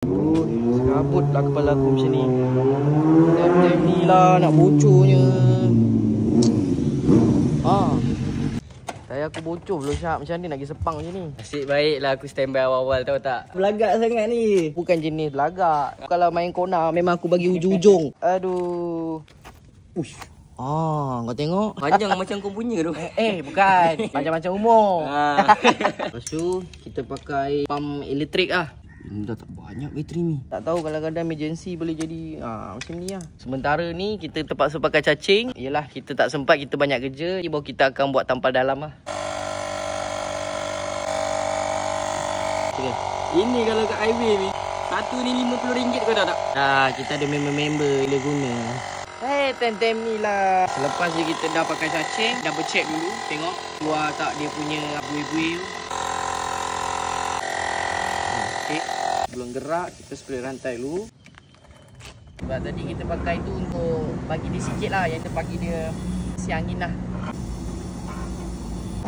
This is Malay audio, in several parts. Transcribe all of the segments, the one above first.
Serabutlah kepala aku macam ni. Tem ni lah nak bocornya. Saya aku bocor belum Syak. Macam mana nak pergi Sepang macam ni? Asyik baiklah aku standby awal-awal tahu tak. Belagak sangat ni. Bukan jenis belagak. Kalau main kona memang aku bagi hujung-hujung. Aduh. Ush. Kau tengok. Panjang macam kau punya tu. Bukan. Macam-macam umur. Lepas tu kita pakai pump elektrik lah. Ini dah tak banyak bateri ni. Tak tahu kadang-kadang emergency boleh jadi macam ni lah. Sementara ni kita terpaksa pakai cacing. Yelah kita tak sempat, kita banyak kerja. Baru kita akan buat tampal dalam lah. Okay. Ini kalau kat highway ni, satu ni RM50 kau tahu tak? Kita ada member-member bila guna. Tem-tem ni lah. Selepas je kita dah pakai cacing, double check dulu. Tengok keluar tak dia punya buih-buih tu. Okay. Sebelum gerak, kita spray rantai dulu. Sebab tadi kita pakai tu untuk bagi dia sikit lah. Yang kita bagi dia si angin lah.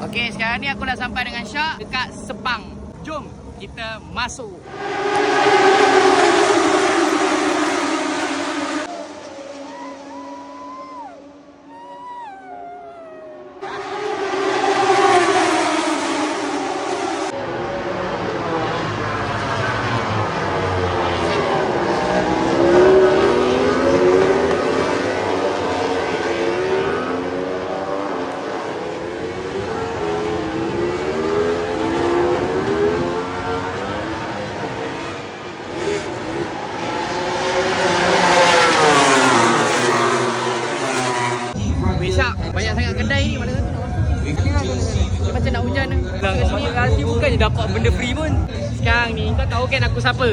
Okay, sekarang ni aku dah sampai dengan Syak dekat Sepang. Jom kita masuk. Banyak sangat kedai ni, mana satu nak masuk ni? Dia macam nak hujan kat sini. Kasih bukannya dapat benda free pun. Sekarang ni kau tahu kan aku siapa?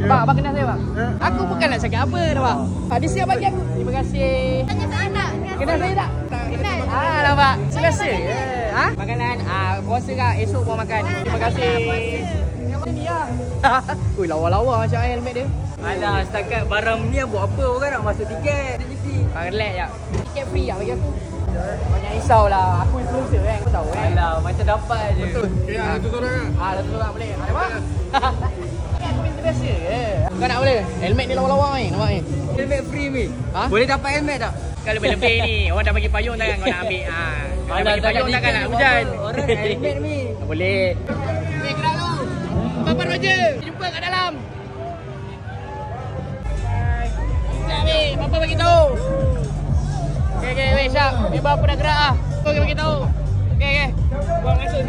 Bang, abang kenal saya bang? Aku bukan nak cakap apa dah bang. Dia siap bagi aku. Terima kasih. Tanya tak nak. Kenal saya tak? Kenal. Nampak. Terima kasih. Makanan puasa kak, esok mau makan. Terima kasih. Ni lah. Ui, lawa-lawa macam helmet dia. Alah, setakat barang ni buat apa orang nak masuk tiket? Relax je. Tiket free lah bagi aku. Banyak risau lah. Aku influencer kan, kau tahu kan? Alah, macam dapat je. Betul. Satu seorang lah. Satu seorang boleh. Nampak? Aku minta biasa je. Kau nak boleh? Helmet ni lawa-lawa ni, nampak ni? Helmet free ni. Boleh dapat helmet tak? Kalau lebih-lebih ni, orang dah bagi payung takkan kau nak ambil. Kalau bagi payung takkan nak hujan. Orang helmet ni. Tak boleh. Gerak tu. Papan Raja. Jumpa kat dalam. Sekejap weh, Papa bagi tahu. Okay, weh Syak. Member aku dah gerak lah. Papa bagi tahu. Okay. Buang masuk.